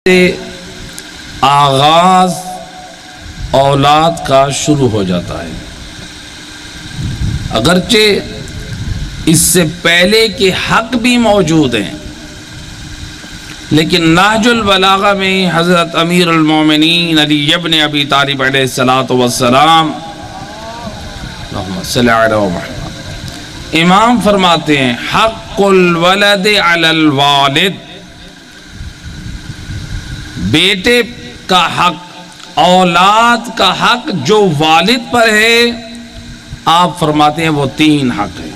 سے آغاز اولاد کا شروع ہو جاتا ہے، اگرچہ اس سے پہلے کے حق بھی موجود ہیں، لیکن نہج البلاغہ میں حضرت امیر المومنین علی ابن ابی طالب علیہ السلام اللہم صلی علی محمد امام فرماتے ہیں حق الولد علی الوالد، بیٹے کا حق، اولاد کا حق جو والد پر ہے، آپ فرماتے ہیں وہ 3 حق ہیں۔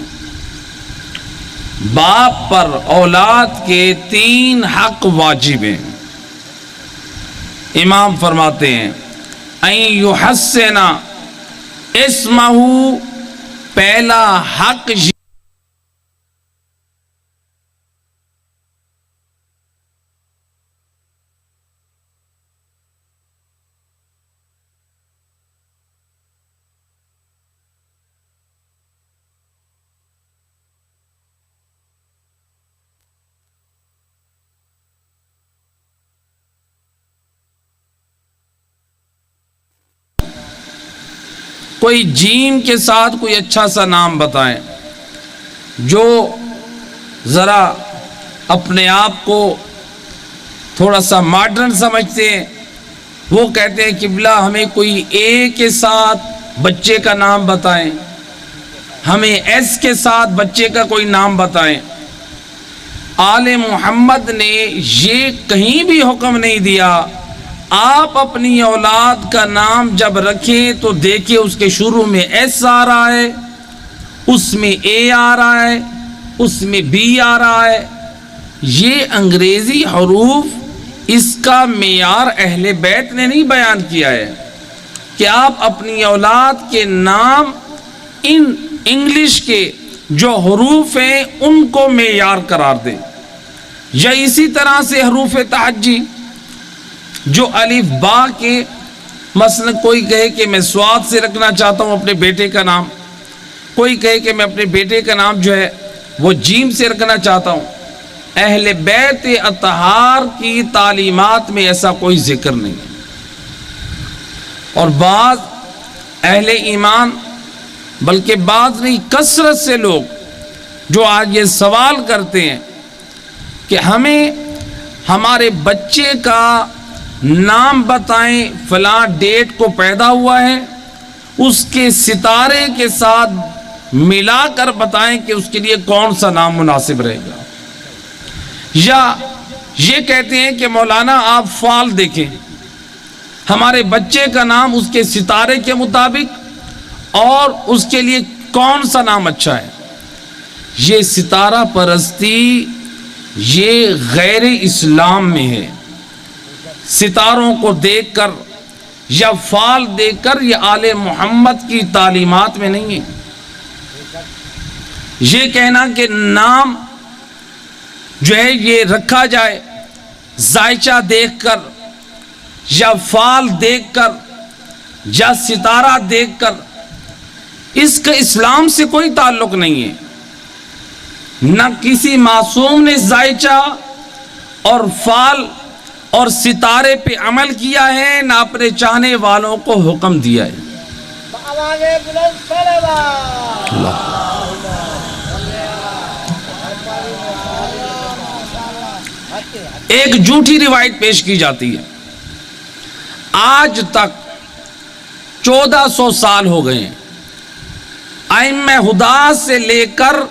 باپ پر اولاد کے 3 حق واجب ہیں۔ امام فرماتے ہیں ان یحسن اسمہ، پہلا حق کوئی جیم کے ساتھ کوئی اچھا سا نام بتائیں جو ذرا اپنے آپ کو تھوڑا سا ماڈرن سمجھتے ہیں، وہ کہتے ہیں قبلہ ہمیں کوئی اے کے ساتھ بچے کا نام بتائیں، ہمیں ایس کے ساتھ بچے کا کوئی نام بتائیں۔ آل محمد نے یہ کہیں بھی حکم نہیں دیا آپ اپنی اولاد کا نام جب رکھیں تو دیکھیں اس کے شروع میں ایس آ رہا ہے، اس میں اے آ رہا ہے، اس میں بی آ رہا ہے۔ یہ انگریزی حروف، اس کا معیار اہل بیت نے نہیں بیان کیا ہے کہ آپ اپنی اولاد کے نام ان انگلش کے جو حروف ہیں ان کو معیار قرار دیں، یا اسی طرح سے حروف تہجی جو الف با کے، مثلا کوئی کہے کہ میں سواد سے رکھنا چاہتا ہوں اپنے بیٹے کا نام، کوئی کہے کہ میں اپنے بیٹے کا نام جو ہے وہ جیم سے رکھنا چاہتا ہوں۔ اہل بیت اطہار کی تعلیمات میں ایسا کوئی ذکر نہیں ہے۔ اور بعض اہل ایمان، بلکہ بعض نہیں کثرت سے لوگ جو آج یہ سوال کرتے ہیں کہ ہمیں ہمارے بچے کا نام بتائیں، فلاں ڈیٹ کو پیدا ہوا ہے، اس کے ستارے کے ساتھ ملا کر بتائیں کہ اس کے لیے کون سا نام مناسب رہے گا۔ یا یہ کہتے ہیں کہ مولانا آپ فال دیکھیں، ہمارے بچے کا نام اس کے ستارے کے مطابق اور اس کے لیے کون سا نام اچھا ہے۔ یہ ستارہ پرستی یہ غیر اسلام میں ہے۔ ستاروں کو دیکھ کر یا فال دیکھ کر یہ آل محمد کی تعلیمات میں نہیں ہے۔ یہ کہنا کہ نام جو ہے یہ رکھا جائے ذائچہ دیکھ کر یا فال دیکھ کر یا ستارہ دیکھ کر، اس کا اسلام سے کوئی تعلق نہیں ہے۔ نہ کسی معصوم نے ذائچہ اور فال اور ستارے پہ عمل کیا ہے، نہ اپنے چاہنے والوں کو حکم دیا ہے۔ ایک جھوٹی روایت پیش کی جاتی ہے، آج تک 1400 سال ہو گئے ہیں، ائمہ ہدی سے لے کر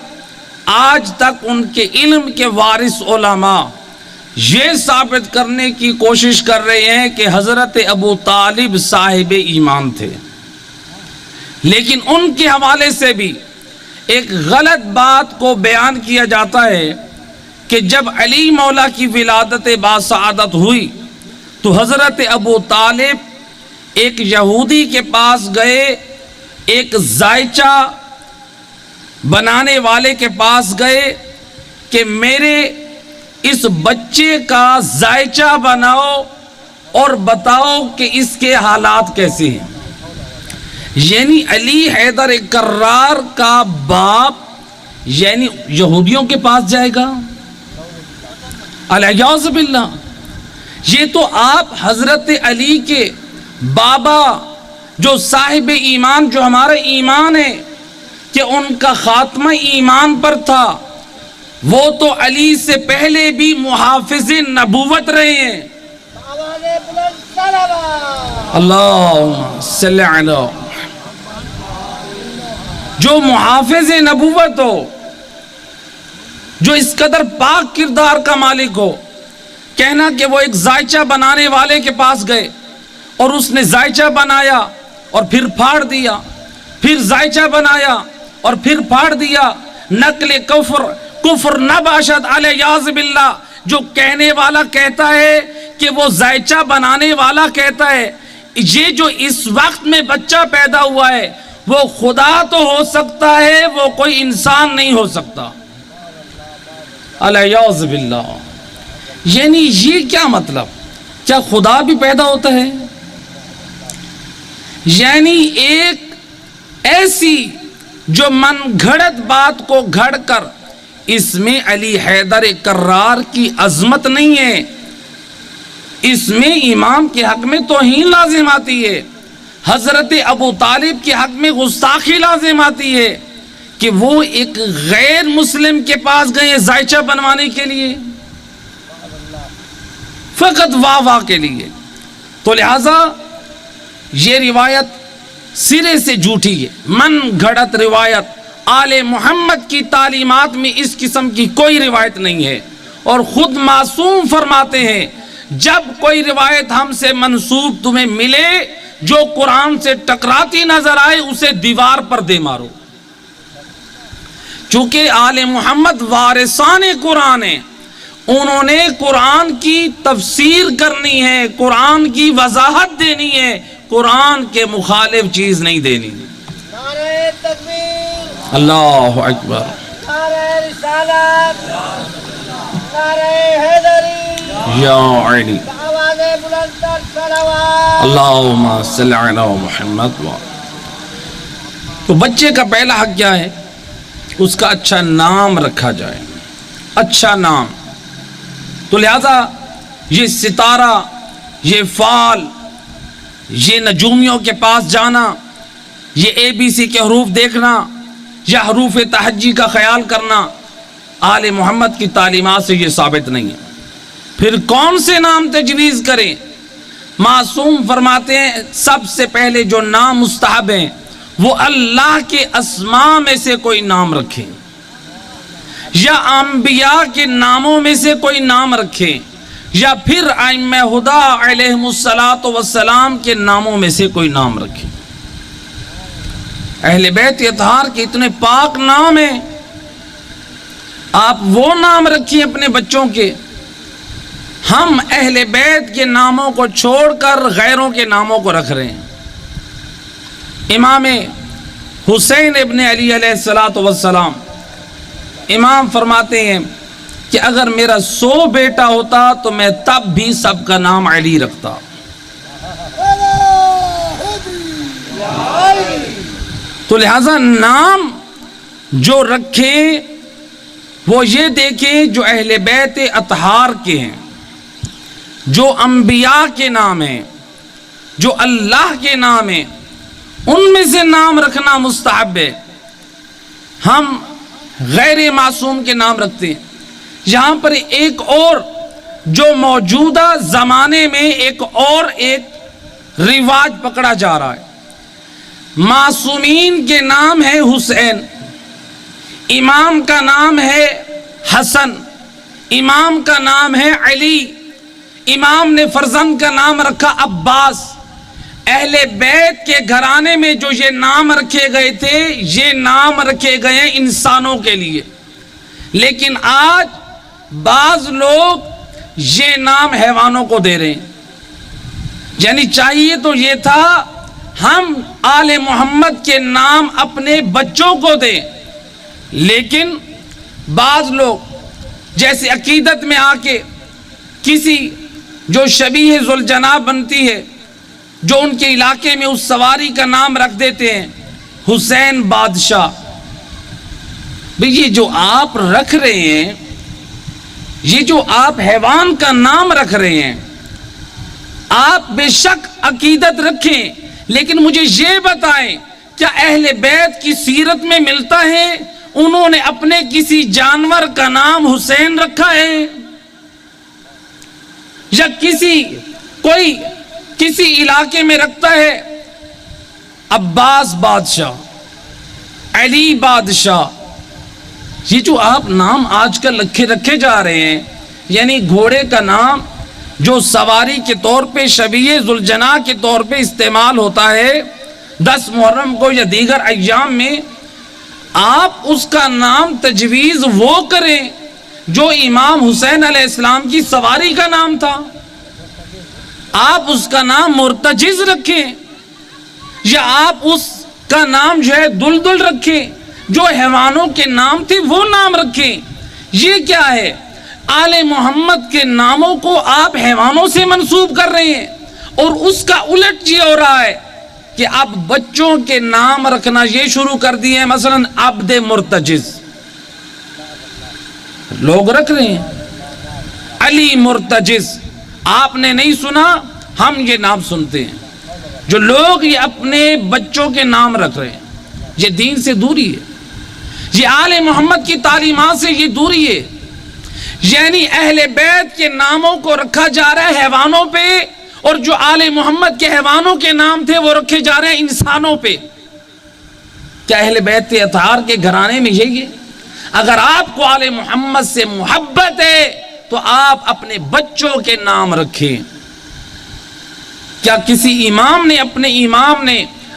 آج تک ان کے علم کے وارث علماء یہ ثابت کرنے کی کوشش کر رہے ہیں کہ حضرت ابو طالب صاحب ایمان تھے، لیکن ان کے حوالے سے بھی ایک غلط بات کو بیان کیا جاتا ہے کہ جب علی مولا کی ولادت باسعادت ہوئی تو حضرت ابو طالب ایک یہودی کے پاس گئے، ایک ذائچہ بنانے والے کے پاس گئے کہ میرے اس بچے کا ذائچہ بناؤ اور بتاؤ کہ اس کے حالات کیسے ہیں۔ یعنی علی حیدر کرار کا باپ یعنی یہودیوں کے پاس جائے گا؟ الیاذ باللہ۔ یہ تو آپ حضرت علی کے بابا جو صاحب ایمان، جو ہمارا ایمان ہے کہ ان کا خاتمہ ایمان پر تھا، وہ تو علی سے پہلے بھی محافظ نبوت رہے ہیں. اللہم صلی علی جو محافظ نبوت ہو، جو اس قدر پاک کردار کا مالک ہو. کہنا کہ وہ ایک ذائچہ بنانے والے کے پاس گئے اور اس نے ذائچہ بنایا اور پھر پھاڑ دیا، پھر ذائچہ بنایا اور پھر پھاڑ دیا. نقل کفر نہ باشد علیاذ باللہ. جو کہنے والا کہتا ہے کہ وہ ذائچہ بنانے والا کہتا ہے، یہ جو اس وقت میں بچہ پیدا ہوا ہے وہ خدا تو ہو سکتا ہے، وہ کوئی انسان نہیں ہو سکتا. علیاذ باللہ. یعنی یہ کیا مطلب؟ کیا خدا بھی پیدا ہوتا ہے؟ یعنی ایک ایسی جو من گھڑت بات کو گھڑ کر، اس میں علی حیدر کرار کی عظمت نہیں ہے، اس میں امام کے حق میں توہین لازم آتی ہے، حضرت ابو طالب کے حق میں گستاخی لازم آتی ہے کہ وہ ایک غیر مسلم کے پاس گئے ذائچہ بنوانے کے لیے، فقط واہ واہ کے لیے. تو لہذا یہ روایت سرے سے جھوٹی ہے، من گھڑت روایت. آل محمد کی تعلیمات میں اس قسم کی کوئی روایت نہیں ہے. اور خود معصوم فرماتے ہیں جب کوئی روایت ہم سے منسوب تمہیں ملے جو قرآن سے ٹکراتی نظر آئے اسے دیوار پر دے مارو. چونکہ آل محمد وارثان قرآن ہیں، انہوں نے قرآن کی تفسیر کرنی ہے، قرآن کی وضاحت دینی ہے، قرآن کے مخالف چیز نہیں دینی. نعرہ تکبیر، اللہ اکبر. نعرہ رسالت، نعرہ حیدری، یا علی آواز بلند تر صلوات. اللہم صلی علی محمد. تو بچے کا پہلا حق کیا ہے؟ اس کا اچھا نام رکھا جائے، اچھا نام. تو لہذا یہ ستارہ، یہ فال، یہ نجومیوں کے پاس جانا، یہ ABC کے حروف دیکھنا یا حروف تہجی کا خیال کرنا آل محمد کی تعلیمات سے یہ ثابت نہیں ہے. پھر کون سے نام تجویز کریں؟ معصوم فرماتے ہیں سب سے پہلے جو نام مستحب ہیں وہ اللہ کے اسماء میں سے کوئی نام رکھیں، یا انبیاء کے ناموں میں سے کوئی نام رکھیں، یا پھر ائمہ ہدی علیہم السلام کے ناموں میں سے کوئی نام رکھیں. اہل بیت اطہار کے اتنے پاک نام ہیں، آپ وہ نام رکھیں اپنے بچوں کے. ہم اہل بیت کے ناموں کو چھوڑ کر غیروں کے ناموں کو رکھ رہے ہیں. امام حسین ابن علی علیہ السلام امام فرماتے ہیں کہ اگر میرا 100 بیٹا ہوتا تو میں تب بھی سب کا نام علی رکھتا. تو لہذا نام جو رکھیں وہ یہ دیکھیں جو اہل بیت اطہار کے ہیں، جو انبیاء کے نام ہیں، جو اللہ کے نام ہیں، ان میں سے نام رکھنا مستحب ہے. ہم غیر معصوم کے نام رکھتے ہیں. یہاں پر ایک اور جو موجودہ زمانے میں ایک رواج پکڑا جا رہا ہے. معصومین کے نام ہے حسین، امام کا نام ہے حسن، امام کا نام ہے علی، امام نے فرزند کا نام رکھا عباس. اہل بیت کے گھرانے میں جو یہ نام رکھے گئے تھے یہ نام رکھے گئے ہیں انسانوں کے لیے. لیکن آج بعض لوگ یہ نام حیوانوں کو دے رہے ہیں. یعنی چاہیے تو یہ تھا ہم آل محمد کے نام اپنے بچوں کو دیں، لیکن بعض لوگ جیسے عقیدت میں آ کے کسی جو شبیہ ذوالجناح بنتی ہے، جو ان کے علاقے میں اس سواری کا نام رکھ دیتے ہیں حسین بادشاہ. بھئی یہ جو آپ رکھ رہے ہیں، یہ جو آپ حیوان کا نام رکھ رہے ہیں، آپ بے شک عقیدت رکھیں، لیکن مجھے یہ بتائیں کیا اہل بیت کی سیرت میں ملتا ہے انہوں نے اپنے کسی جانور کا نام حسین رکھا ہے؟ یا کوئی کسی علاقے میں رکھتا ہے عباس بادشاہ، علی بادشاہ؟ یہ جو آپ نام آج کل رکھے جا رہے ہیں، یعنی گھوڑے کا نام جو سواری کے طور پہ شبیہ ذوالجناح کے طور پہ استعمال ہوتا ہے 10 محرم کو یا دیگر ایام میں، آپ اس کا نام تجویز وہ کریں جو امام حسین علیہ السلام کی سواری کا نام تھا، آپ اس کا نام مرتجز رکھیں، یا آپ اس کا نام جو ہے دلدل رکھیں، جو حیوانوں کے نام تھے وہ نام رکھیں۔ یہ کیا ہے؟ آل محمد کے ناموں کو آپ حیوانوں سے منسوب کر رہے ہیں، اور اس کا الٹ یہ ہو رہا ہے کہ اب بچوں کے نام رکھنا یہ شروع کر دیے ہیں، مثلا عبد مرتجز لوگ رکھ رہے ہیں، علی مرتجز آپ نے نہیں سنا، ہم یہ نام سنتے ہیں۔ جو لوگ یہ اپنے بچوں کے نام رکھ رہے ہیں، یہ دین سے دوری ہے، یہ آل محمد کی تعلیمات سے یہ دوری ہے، یعنی اہل بیت کے ناموں کو رکھا جا رہا ہے حیوانوں پہ، اور جو آل محمد کے حیوانوں کے نام تھے وہ رکھے جا رہے ہیں انسانوں پہ۔ کیا اہل بیت اطہار کے گھرانے میں یہی ہے؟ اگر آپ کو آل محمد سے محبت ہے تو آپ اپنے بچوں کے نام رکھیں۔ کیا کسی امام نے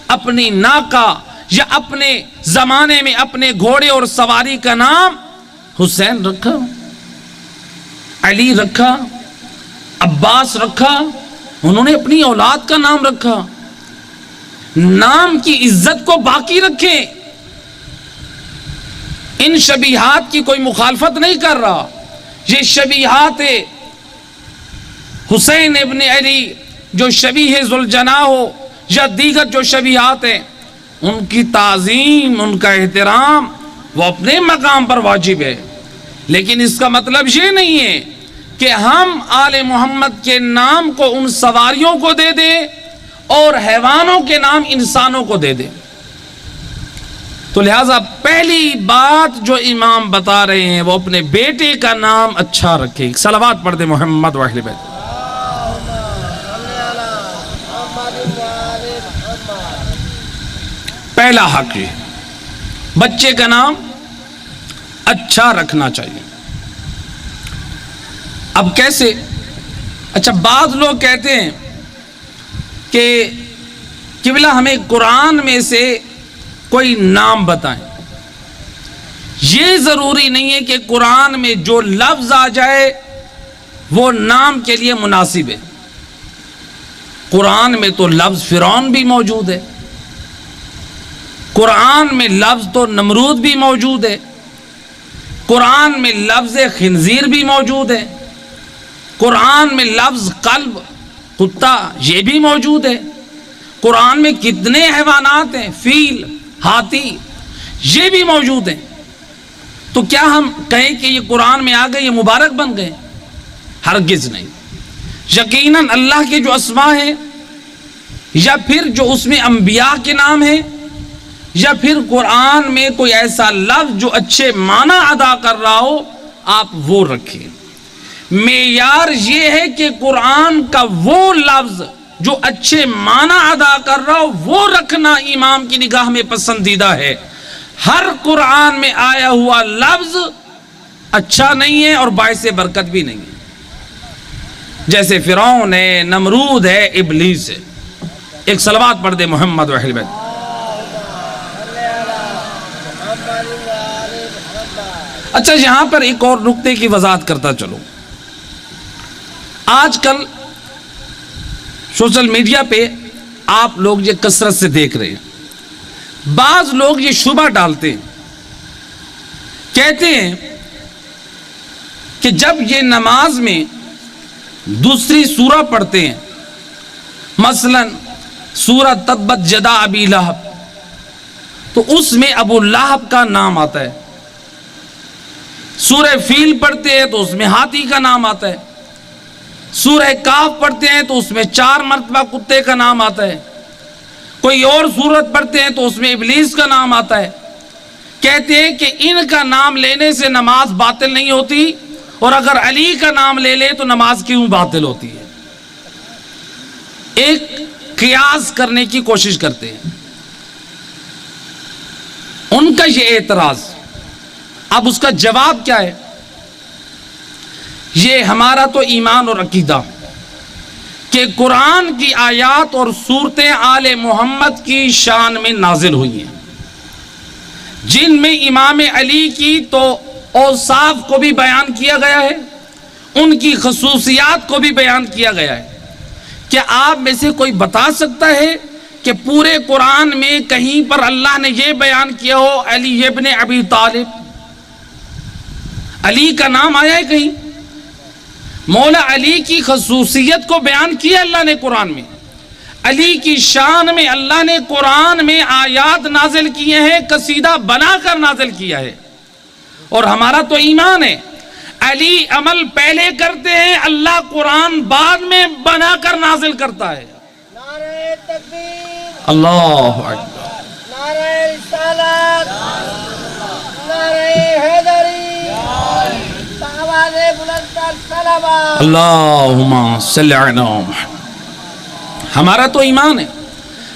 اپنی ناقہ یا اپنے زمانے میں اپنے گھوڑے اور سواری کا نام حسین رکھا، علی رکھا، عباس رکھا؟ انہوں نے اپنی اولاد کا نام رکھا۔ نام کی عزت کو باقی رکھیں، ان شبیہات کی کوئی مخالفت نہیں کر رہا، یہ شبیہات حسین ابن علی جو شبیہ ذوالجناح ہو یا دیگر جو شبیہات ہیں، ان کی تعظیم، ان کا احترام وہ اپنے مقام پر واجب ہے، لیکن اس کا مطلب یہ نہیں ہے کہ ہم آل محمد کے نام کو ان سواریوں کو دے دیں اور حیوانوں کے نام انسانوں کو دے دیں۔ تو لہٰذا پہلی بات جو امام بتا رہے ہیں وہ اپنے بیٹے کا نام اچھا رکھے۔ صلوات پڑھ دے محمد و اہل بیت۔ پہلا حق یہ بچے کا نام اچھا رکھنا چاہیے۔ اب کیسے؟ اچھا، بعض لوگ کہتے ہیں کہ قبلہ ہمیں قرآن میں سے کوئی نام بتائیں۔ یہ ضروری نہیں ہے کہ قرآن میں جو لفظ آ جائے وہ نام کے لیے مناسب ہے۔ قرآن میں تو لفظ فرعون بھی موجود ہے، قرآن میں لفظ تو نمرود بھی موجود ہے، قرآن میں لفظ خنزیر بھی موجود ہے، قرآن میں لفظ قلب کتا یہ بھی موجود ہے، قرآن میں کتنے حیوانات ہیں، فیل، ہاتھی یہ بھی موجود ہیں۔ تو کیا ہم کہیں کہ یہ قرآن میں آ گئے، یہ مبارک بن گئے؟ ہرگز نہیں۔ یقیناً اللہ کے جو اسماء ہیں، یا پھر جو اس میں انبیاء کے نام ہیں، یا پھر قرآن میں کوئی ایسا لفظ جو اچھے معنی ادا کر رہا ہو، آپ وہ رکھیں۔ معیار یہ ہے کہ قرآن کا وہ لفظ جو اچھے معنی ادا کر رہا ہو وہ رکھنا امام کی نگاہ میں پسندیدہ ہے۔ ہر قرآن میں آیا ہوا لفظ اچھا نہیں ہے اور باعث برکت بھی نہیں ہے، جیسے فرعون ہے، نمرود ہے، ابلیس ہے۔ ایک صلوات پڑھ دے محمد و اہل بیت۔ اچھا، یہاں پر ایک اور نقطے کی وضاحت کرتا چلو۔ آج کل سوشل میڈیا پہ آپ لوگ یہ کثرت سے دیکھ رہے ہیں، بعض لوگ یہ شبہ ڈالتے ہیں، کہتے ہیں کہ جب یہ نماز میں دوسری سورہ پڑھتے ہیں، مثلا سورہ تبت یدا ابی لہب، تو اس میں ابو لہب کا نام آتا ہے، سورہ فیل پڑھتے ہیں تو اس میں ہاتھی کا نام آتا ہے، سورہ کاف پڑھتے ہیں تو اس میں 4 مرتبہ کتے کا نام آتا ہے، کوئی اور سورت پڑھتے ہیں تو اس میں ابلیس کا نام آتا ہے. کہتے ہیں کہ ان کا نام لینے سے نماز باطل نہیں ہوتی، اور اگر علی کا نام لے لے تو نماز کیوں باطل ہوتی ہے. ایک قیاس کرنے کی کوشش کرتے ہیں. ان کا یہ اعتراض، اب اس کا جواب کیا ہے؟ یہ ہمارا تو ایمان اور عقیدہ کہ قرآن کی آیات اور صورتیں آل محمد کی شان میں نازل ہوئی ہیں، جن میں امام علی کی تو اوصاف کو بھی بیان کیا گیا ہے، ان کی خصوصیات کو بھی بیان کیا گیا ہے. کیا آپ میں سے کوئی بتا سکتا ہے کہ پورے قرآن میں کہیں پر اللہ نے یہ بیان کیا ہو علی ابن ابی طالب؟ علی کا نام آیا ہے کہیں؟ مولا علی کی خصوصیت کو بیان کیا اللہ نے قرآن میں. علی کی شان میں اللہ نے قرآن میں آیات نازل کیے ہیں، قصیدہ بنا کر نازل کیا ہے. اور ہمارا تو ایمان ہے علی عمل پہلے کرتے ہیں، اللہ قرآن بعد میں بنا کر نازل کرتا ہے. نعرہ تکبیر، اللہ اکبر. نعرہ رسالت، نعرہ حیدری، آواز بلند تر صلوات. اللہم صلی علی محمد. ہمارا تو ایمان ہے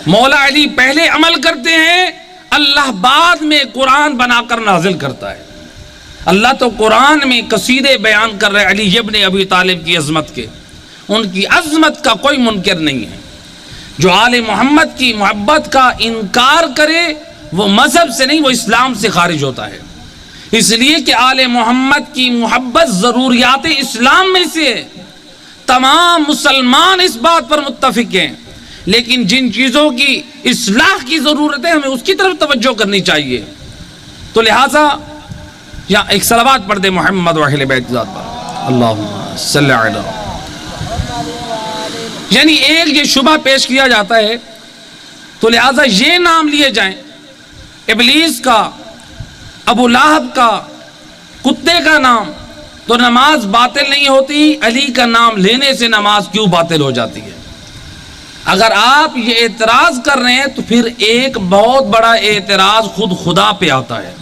مولا علی پہلے عمل کرتے ہیں، اللہ بعد میں قرآن بنا کر نازل کرتا ہے. اللہ تو قرآن میں قصیدے بیان کر رہے علی ابن ابی طالب کی عظمت کے. ان کی عظمت کا کوئی منکر نہیں ہے. جو آل محمد کی محبت کا انکار کرے وہ مذہب سے نہیں، وہ اسلام سے خارج ہوتا ہے. اس لیے کہ آل محمد کی محبت ضروریات اسلام میں سے ہے. تمام مسلمان اس بات پر متفق ہیں، لیکن جن چیزوں کی اصلاح کی ضرورت ہے ہمیں اس کی طرف توجہ کرنی چاہیے. تو لہٰذا یا ایک صلوات پڑھ دے محمد و اہل بیت ذات پر. اللہم صلی علی. یعنی ایک یہ شبہ پیش کیا جاتا ہے تو لہٰذا یہ نام لیے جائیں، ابلیس کا، ابو لہب کا، کتے کا نام، تو نماز باطل نہیں ہوتی. علی کا نام لینے سے نماز کیوں باطل ہو جاتی ہے؟ اگر آپ یہ اعتراض کر رہے ہیں تو پھر ایک بہت بڑا اعتراض خود خدا پہ آتا ہے.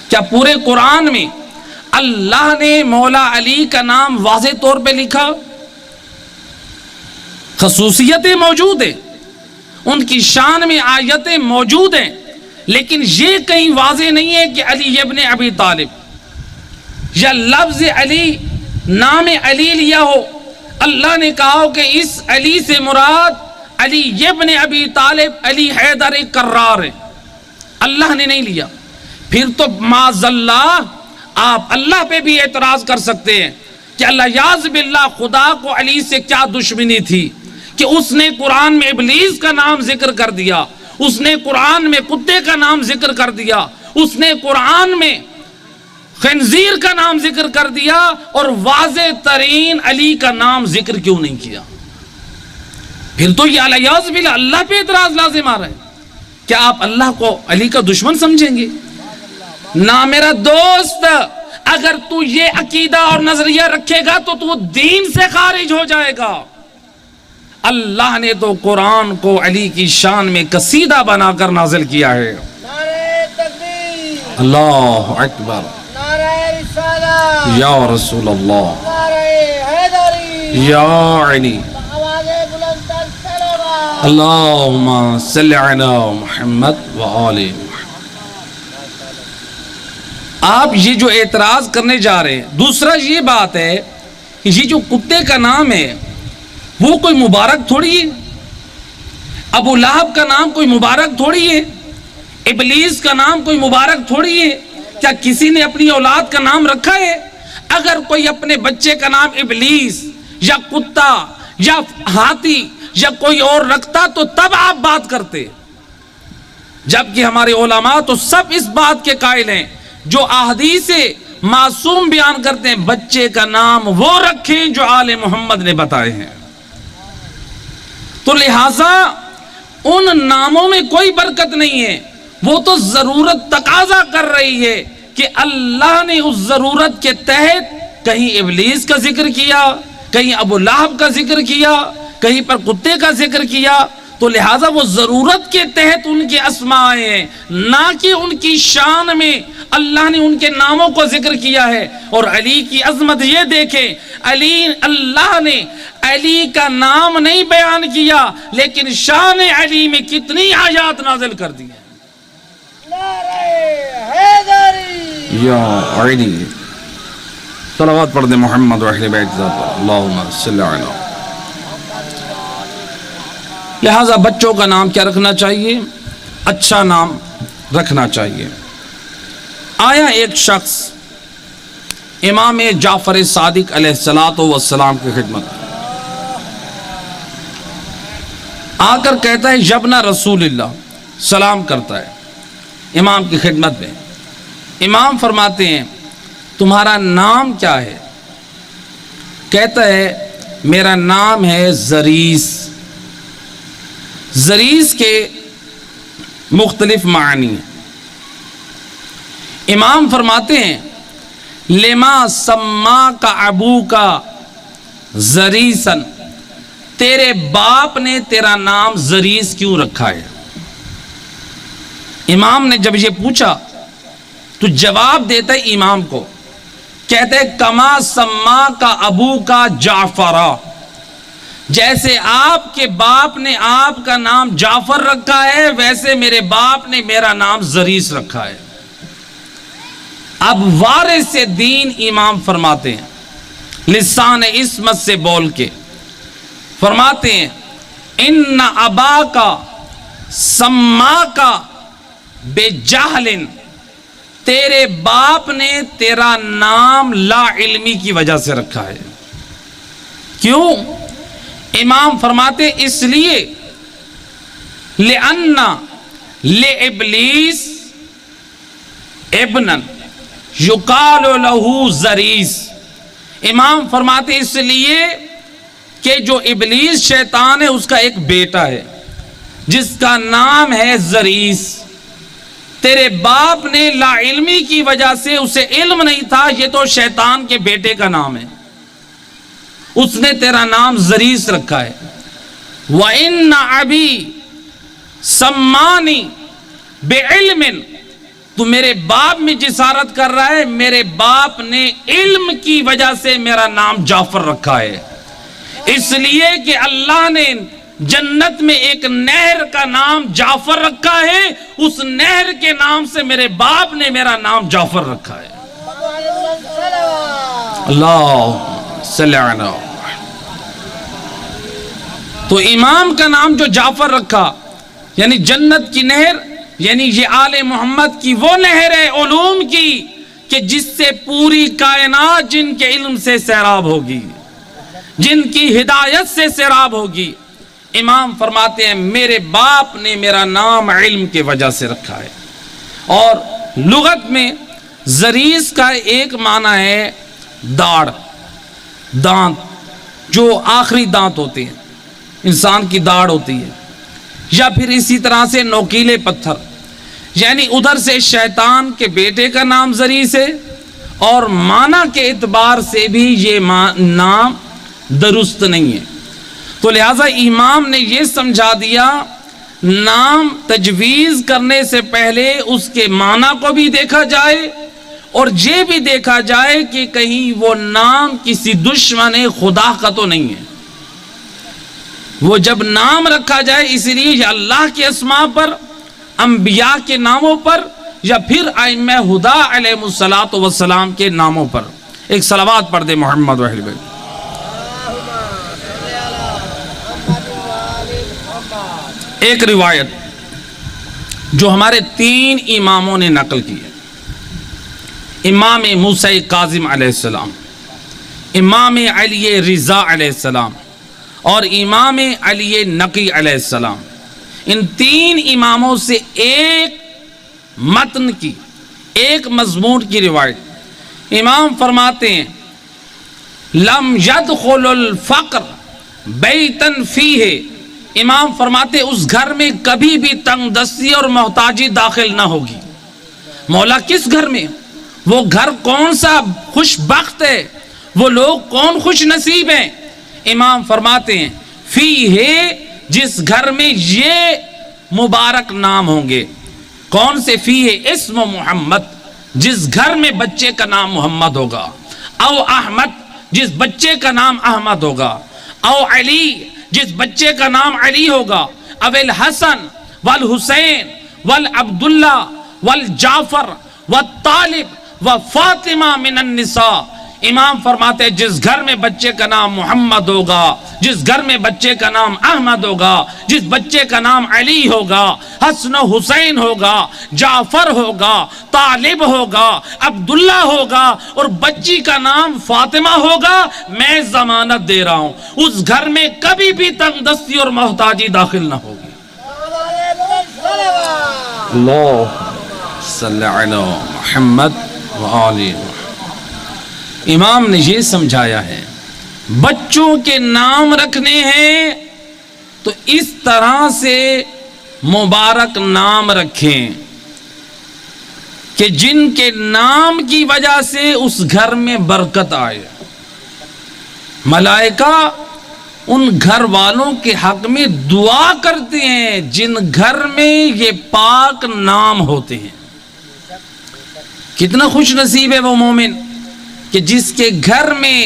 کیا پورے قرآن میں اللہ نے مولا علی کا نام واضح طور پہ لکھا؟ خصوصیتیں موجود ہیں، ان کی شان میں آیتیں موجود ہیں، لیکن یہ کہیں واضح نہیں ہے کہ علی ابن ابی طالب یا لفظ علی، نام علی لیا ہو. اللہ نے کہا ہو کہ اس علی سے مراد علی ابن ابی طالب علی حیدر کرار ہے. اللہ نے نہیں لیا. پھر تو معاذ اللہ آپ اللہ پہ بھی اعتراض کر سکتے ہیں کہ اللہ یاذ باللہ خدا کو علی سے کیا دشمنی تھی کہ اس نے قرآن میں ابلیس کا نام ذکر کر دیا، اس نے قرآن میں کتے کا نام ذکر کر دیا، اس نے قرآن میں خنزیر کا نام ذکر کر دیا، اور واضح ترین علی کا نام ذکر کیوں نہیں کیا؟ پھر تو یہ الیاذ باللہ اللہ پہ اعتراض لازم آ رہا ہے. کیا آپ اللہ کو علی کا دشمن سمجھیں گے؟ نہ میرا دوست، اگر تو یہ عقیدہ اور نظریہ رکھے گا تو دین سے خارج ہو جائے گا. اللہ نے تو قرآن کو علی کی شان میں قصیدہ بنا کر نازل کیا ہے. نعرہ تکبیر، اللہ اکبر. نعرہ رسالت، یا رسول اللہ، نعرہ حیدری، یا علی. آواز بلند تر صلوات. اللہم صلی علی محمد و آل محمد. آپ یہ جو اعتراض کرنے جا رہے ہیں، دوسرا یہ بات ہے کہ یہ جو کتے کا نام ہے وہ کوئی مبارک تھوڑی ہے. ابو لہب کا نام کوئی مبارک تھوڑی ہے. ابلیس کا نام کوئی مبارک تھوڑی ہے. کیا کسی نے اپنی اولاد کا نام رکھا ہے؟ اگر کوئی اپنے بچے کا نام ابلیس یا کتا یا ہاتھی یا کوئی اور رکھتا تو تب آپ بات کرتے. جبکہ ہمارے علماء تو سب اس بات کے قائل ہیں، جو احادیث معصوم بیان کرتے ہیں بچے کا نام وہ رکھیں جو آل محمد نے بتائے ہیں. تو لہٰذا ان ناموں میں کوئی برکت نہیں ہے. وہ تو ضرورت تقاضا کر رہی ہے کہ اللہ نے اس ضرورت کے تحت کہیں ابلیس کا ذکر کیا، کہیں ابو لہب کا ذکر کیا، کہیں پر کتے کا ذکر کیا، تو لہٰذا وہ ضرورت کے تحت ان کے اسماء آئے ہیں، نہ کہ ان کی شان میں اللہ نے ان کے ناموں کو ذکر کیا ہے۔ اور علی کی عظمت یہ دیکھیں، اللہ نے علی کا نام نہیں بیان کیا، لیکن شان علی میں کتنی آیات نازل کر دی ہیں۔ نعرہ حیدری یا علی، صلوات پڑھ دیں محمد و اہل بیت ذات پر، اللہم صلی علی۔ لہٰذا بچوں کا نام کیا رکھنا چاہیے؟ اچھا نام رکھنا چاہیے۔ آیا ایک شخص امام جعفر صادق علیہ السلام کی خدمت آ کر کہتا ہے یبنا رسول اللہ، سلام کرتا ہے امام کی خدمت میں۔ امام فرماتے ہیں تمہارا نام کیا ہے؟ کہتا ہے میرا نام ہے زریس۔ زریس کے مختلف معنی ہیں۔ امام فرماتے ہیں لما سماک ابوک زریسن، تیرے باپ نے تیرا نام زریس کیوں رکھا ہے؟ امام نے جب یہ پوچھا تو جواب دیتا ہے امام کو، کہتے ہیں کما سماک ابوک جعفرا، جیسے آپ کے باپ نے آپ کا نام جعفر رکھا ہے، ویسے میرے باپ نے میرا نام زریس رکھا ہے۔ اب وارث دین امام فرماتے ہیں لسان عصمت سے بول کے، فرماتے ہیں ان اباک سماک بجہل، تیرے باپ نے تیرا نام لا علمی کی وجہ سے رکھا ہے۔ کیوں؟ امام فرماتے اس لیے لأن لإبلیس ابنا یقال له زریس، امام فرماتے اس لیے کہ جو ابلیس شیطان ہے اس کا ایک بیٹا ہے جس کا نام ہے زریس، تیرے باپ نے لا علمی کی وجہ سے، اسے علم نہیں تھا یہ تو شیطان کے بیٹے کا نام ہے، اس نے تیرا نام زریس رکھا ہے۔ وَإِنَّ أَبِي سَمَّانِي بِعِلْمٍ، تو میرے باپ میں جسارت کر رہا ہے، میرے باپ نے علم کی وجہ سے میرا نام جعفر رکھا ہے، اس لیے کہ اللہ نے جنت میں ایک نہر کا نام جعفر رکھا ہے، اس نہر کے نام سے میرے باپ نے میرا نام جعفر رکھا ہے۔ اللہ صلی اللہ علیہ۔ تو امام کا نام جو جعفر رکھا، یعنی جنت کی نہر، یعنی یہ آل محمد کی وہ نہر ہے علوم کی کہ جس سے پوری کائنات جن کے علم سے سیراب ہوگی، جن کی ہدایت سے سیراب ہوگی۔ امام فرماتے ہیں میرے باپ نے میرا نام علم کی وجہ سے رکھا ہے۔ اور لغت میں زریس کا ایک معنی ہے داڑھ، دانت، جو آخری دانت ہوتے ہیں، انسان کی داڑھ ہوتی ہے، یا پھر اسی طرح سے نوکیلے پتھر، یعنی ادھر سے شیطان کے بیٹے کا نام زریس ہے، اور معنی کے اعتبار سے بھی یہ نام درست نہیں ہے۔ تو لہٰذا امام نے یہ سمجھا دیا نام تجویز کرنے سے پہلے اس کے معنی کو بھی دیکھا جائے، اور یہ بھی دیکھا جائے کہ کہیں وہ نام کسی دشمن خدا کا تو نہیں ہے۔ وہ جب نام رکھا جائے اس لیے یا اللہ کے اسماء پر، انبیاء کے ناموں پر، یا پھر ائمہ ہدی علیہ السلام کے ناموں پر۔ ایک صلوات پڑھ دے محمد و اہل بیت۔ ایک روایت جو ہمارے 3 اماموں نے نقل کی ہے، امام موسیٰ کاظم علیہ السلام، امام علی رضا علیہ السلام اور امام علی نقی علیہ السلام، ان 3 اماموں سے ایک متن کی، ایک مضمون کی روایت۔ امام فرماتے ہیں لم يدخل الفقر بیتا فیہ، امام فرماتے اس گھر میں کبھی بھی تنگ دستی اور محتاجی داخل نہ ہوگی۔ مولا کس گھر میں؟ وہ گھر کون سا خوش بخت ہے، وہ لوگ کون خوش نصیب ہیں امام فرماتے ہیں فی ہے جس گھر میں یہ مبارک نام ہوں گے. کون سے؟ فی ہے اسم محمد، جس گھر میں بچے کا نام محمد ہوگا، او احمد جس بچے کا نام احمد ہوگا، او علی جس بچے کا نام علی ہوگا، او الحسن والحسین والعبداللہ والجعفر والطالب وفاطمہ من النساء. امام فرماتے ہیں جس گھر میں بچے کا نام محمد ہوگا، جس گھر میں بچے کا نام احمد ہوگا، جس بچے کا نام علی ہوگا، حسن و حسین ہوگا، جعفر ہوگا، طالب ہوگا، عبداللہ ہوگا اور بچی کا نام فاطمہ ہوگا، میں ضمانت دے رہا ہوں اس گھر میں کبھی بھی تنگ دستی اور محتاجی داخل نہ ہوگی. اللہ صلی علی محمد وآلہ. امام نے یہ سمجھایا ہے بچوں کے نام رکھنے ہیں تو اس طرح سے مبارک نام رکھیں کہ جن کے نام کی وجہ سے اس گھر میں برکت آئے. ملائکہ ان گھر والوں کے حق میں دعا کرتے ہیں جن گھر میں یہ پاک نام ہوتے ہیں. کتنا خوش نصیب ہے وہ مومن کہ جس کے گھر میں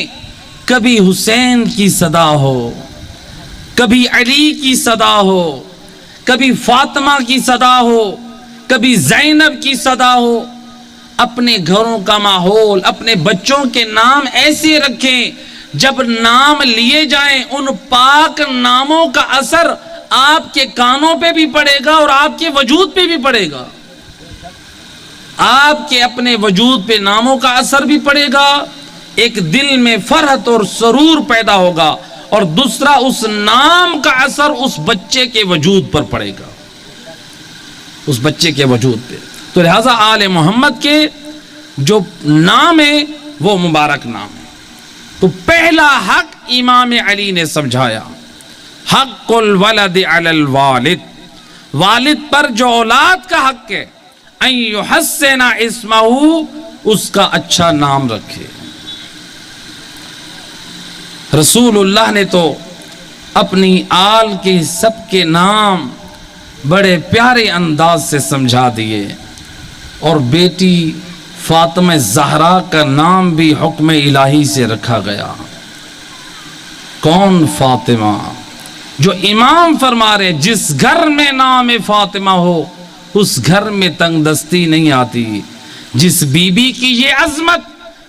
کبھی حسین کی صدا ہو، کبھی علی کی صدا ہو، کبھی فاطمہ کی صدا ہو، کبھی زینب کی صدا ہو. اپنے گھروں کا ماحول، اپنے بچوں کے نام ایسے رکھیں جب نام لیے جائیں ان پاک ناموں کا اثر آپ کے کانوں پہ بھی پڑے گا اور آپ کے وجود پہ بھی پڑے گا. آپ کے اپنے وجود پہ ناموں کا اثر بھی پڑے گا، ایک دل میں فرحت اور سرور پیدا ہوگا، اور دوسرا اس نام کا اثر اس بچے کے وجود پر پڑے گا، اس بچے کے وجود پہ. تو لہٰذا آل محمد کے جو نام ہے وہ مبارک نام ہے. تو پہلا حق امام علی نے سمجھایا، حق الولد علی الوالد، والد پر جو اولاد کا حق ہے ان یحسن اسمہ، اس کا اچھا نام رکھے. رسول اللہ نے تو اپنی آل کے سب کے نام بڑے پیارے انداز سے سمجھا دیے، اور بیٹی فاطمہ زہرا کا نام بھی حکم الہی سے رکھا گیا. کون فاطمہ؟ جو امام فرما رہے جس گھر میں نام فاطمہ ہو اس گھر میں تنگ دستی نہیں آتی. جس بی بی کی یہ عظمت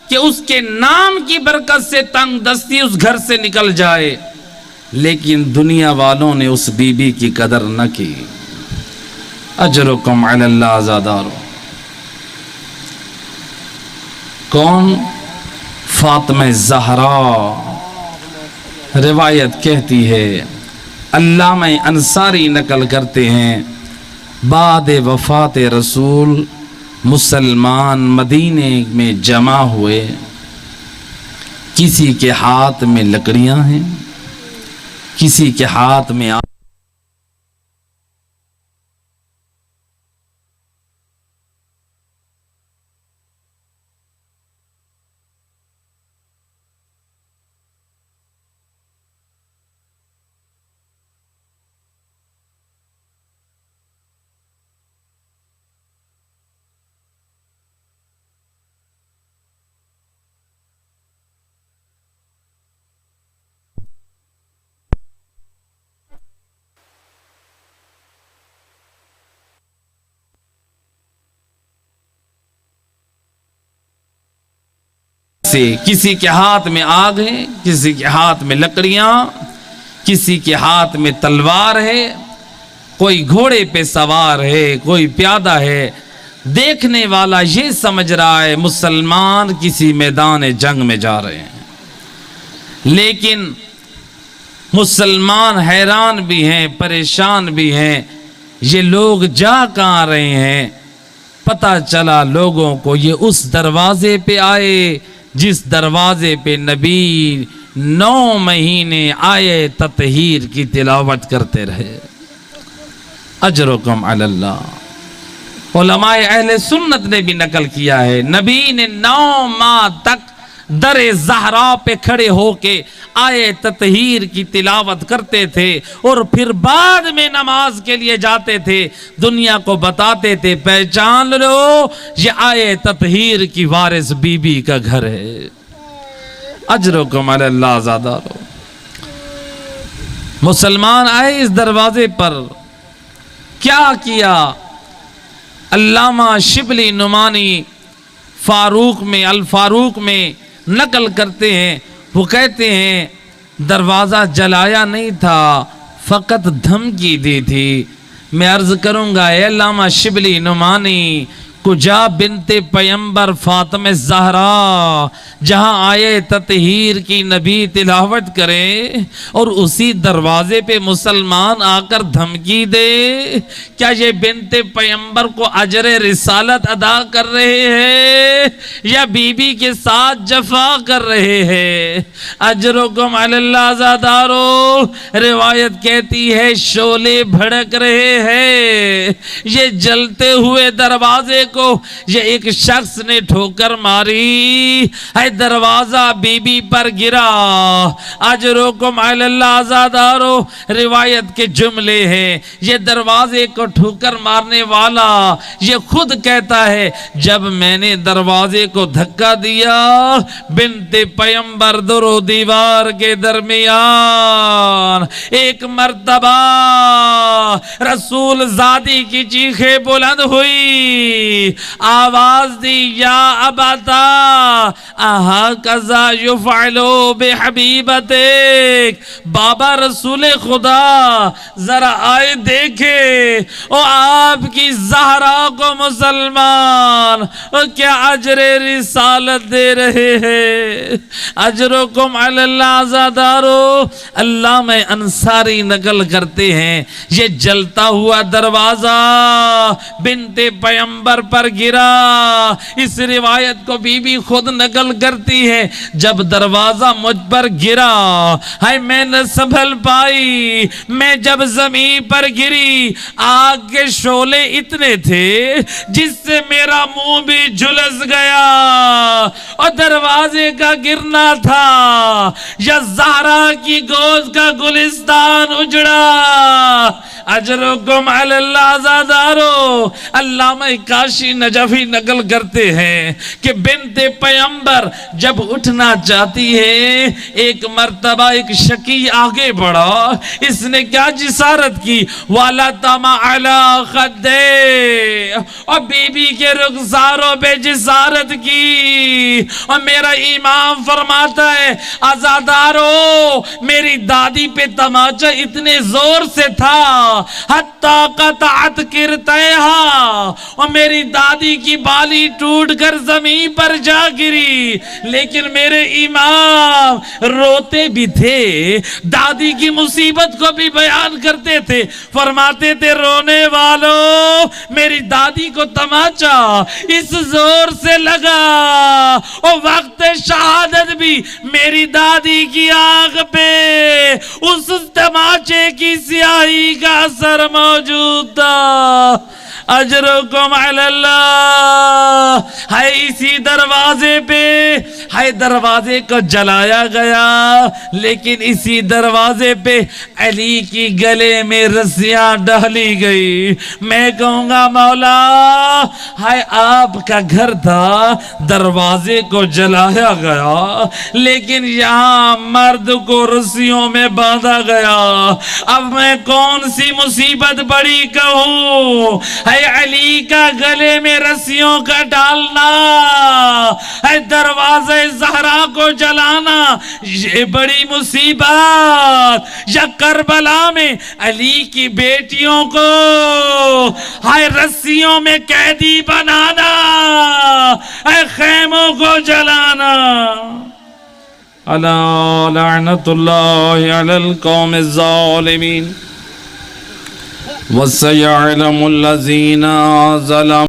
کہ اس کے نام کی برکت سے تنگ دستی اس گھر سے نکل جائے، لیکن دنیا والوں نے اس بی بی کی قدر نہ کی. اجرکم علی اللہ زادارو. کون؟ فاطمہ زہرا. روایت کہتی ہے، علامہ انصاری نقل کرتے ہیں، بعد وفات رسول مسلمان مدینے میں جمع ہوئے، کسی کے ہاتھ میں لکڑیاں ہیں، کسی کے ہاتھ میں سے کسی کے ہاتھ میں آگ ہے، کسی کے ہاتھ میں لکڑیاں، کسی کے ہاتھ میں تلوار ہے، کوئی گھوڑے پہ سوار ہے، کوئی پیادہ ہے. دیکھنے والا یہ سمجھ رہا ہے مسلمان کسی میدان جنگ میں جا رہے ہیں، لیکن مسلمان حیران بھی ہیں، پریشان بھی ہیں، یہ لوگ جا کہاں رہے ہیں. پتہ چلا لوگوں کو یہ اس دروازے پہ آئے جس دروازے پہ نبی 9 مہینے آئے تطہیر کی تلاوت کرتے رہے. اجرکم علی اللہ. علماء اہل سنت نے بھی نقل کیا ہے، نبی نے 9 ماہ تک در زہرا پہ کھڑے ہو کے آیے تطہیر کی تلاوت کرتے تھے اور پھر بعد میں نماز کے لیے جاتے تھے، دنیا کو بتاتے تھے پہچان لو یہ آیے تطہیر کی وارث بی بی کا گھر ہے۔ اجرکم علی اللہ زادارو۔ مسلمان آئے اس دروازے پر، کیا کیا؟ علامہ شبلی نعمانی الفاروق میں نقل کرتے ہیں، وہ کہتے ہیں دروازہ جلایا نہیں تھا، فقط دھمکی دی تھی۔ میں عرض کروں گا اے علامہ شبلی نعمانی، کجا بنت پیمبر فاطمہ زہرا جہاں آیے تطہیر کی نبی تلاوت کرے اور اسی دروازے پہ مسلمان آ کر دھمکی دے، کیا یہ بنت پیمبر کو اجر رسالت ادا کر رہے ہیں یا بی بی کے ساتھ جفا کر رہے ہیں؟ اجرکم علی اللہ زادارو۔ روایت کہتی ہے شعلے بھڑک رہے ہیں، یہ جلتے ہوئے دروازے کو یہ ایک شخص نے ٹھوکر ماری، ہے دروازہ بی بی پر گرا۔ اجرکم علی اللہ زادارو۔ روایت کے جملے ہیں، یہ دروازے کو ٹھوکر مارنے والا یہ خود کہتا ہے جب میں نے دروازے کو دھکا دیا، بنت پیمبر در و دیوار کے درمیان ایک مرتبہ رسول زادی کی چیخیں بلند ہوئی، آواز دی یا اباتا اہا کذا یفعلو بحبیبتک، بابا رسول خدا ذرا آئے دیکھے او آپ کی زہرا کو مسلمان کیا اجر رسالت دے رہے ہیں۔ اجرکم علی اللہ زادارو۔ علامہ انصاری نقل کرتے ہیں یہ جلتا ہوا دروازہ بنت پیمبر پر گرا۔ اس روایت کو بی بی خود نقل کرتی ہے، جب دروازہ مجھ پر گرا ہے میں نہ سنبھل پائی، میں جب زمین پر گری آگ کے شعلے اتنے تھے جس سے میرا منہ بھی جھلس گیا اور دروازے کا گرنا تھا یا زہرا کی گود کا گلستان اجڑا۔ اجرکم علی اللہ زادارو۔ علامہ کاشی نجفی نقل کرتے ہیں کہ بنت پیمبر جب اٹھنا چاہتی ہے، ایک مرتبہ ایک شکی آگے بڑھا، اس نے کیا جسارت کی، وَلَتَمَ عَلَىٰ خَدَّيْهِ، اور بی بی کے رخساروں پہ جسارت کی۔ اور میرا امام فرماتا ہے عزادارو میری دادی پہ تماچا اتنے زور سے تھا حتیٰ قطعت کرتیہا، اور میری دادی کی بالی ٹوٹ کر زمین پر جا گری، لیکن میرے امام روتے بھی تھے، دادی کی مصیبت کو بھی بیان کرتے تھے، فرماتے تھے رونے والوں میری دادی کو تماچا اس زور سے لگا اور وقت شہادت بھی میری دادی کی آنکھ پہ اس تماچے کی سیاہی کا اثر موجود تھا۔ اجرکم علی اللہ۔ ہے اسی دروازے پہ، ہے دروازے کو جلایا گیا، لیکن اسی دروازے پہ علی کی گلے میں رسیاں ڈالی گئی۔ میں کہوں گا مولا ہے آپ کا گھر تھا، دروازے کو جلایا گیا، لیکن یہاں مرد کو رسیوں میں باندھا گیا۔ اب میں کون سی مصیبت بڑی کہوں، ہے علی کا گلے میں رسیوں کا ڈالنا، ہے دروازے زہرا کو جلانا، یہ بڑی مصیبت، یا کربلا میں علی کی بیٹیوں کو ہے رسیوں میں قیدی بنانا، ہے خیموں کو جلانا۔ الا لعنت اللہ علی القوم الظالمین وَسَيَعْلَمُ الَّذِينَ ظَلَمُوا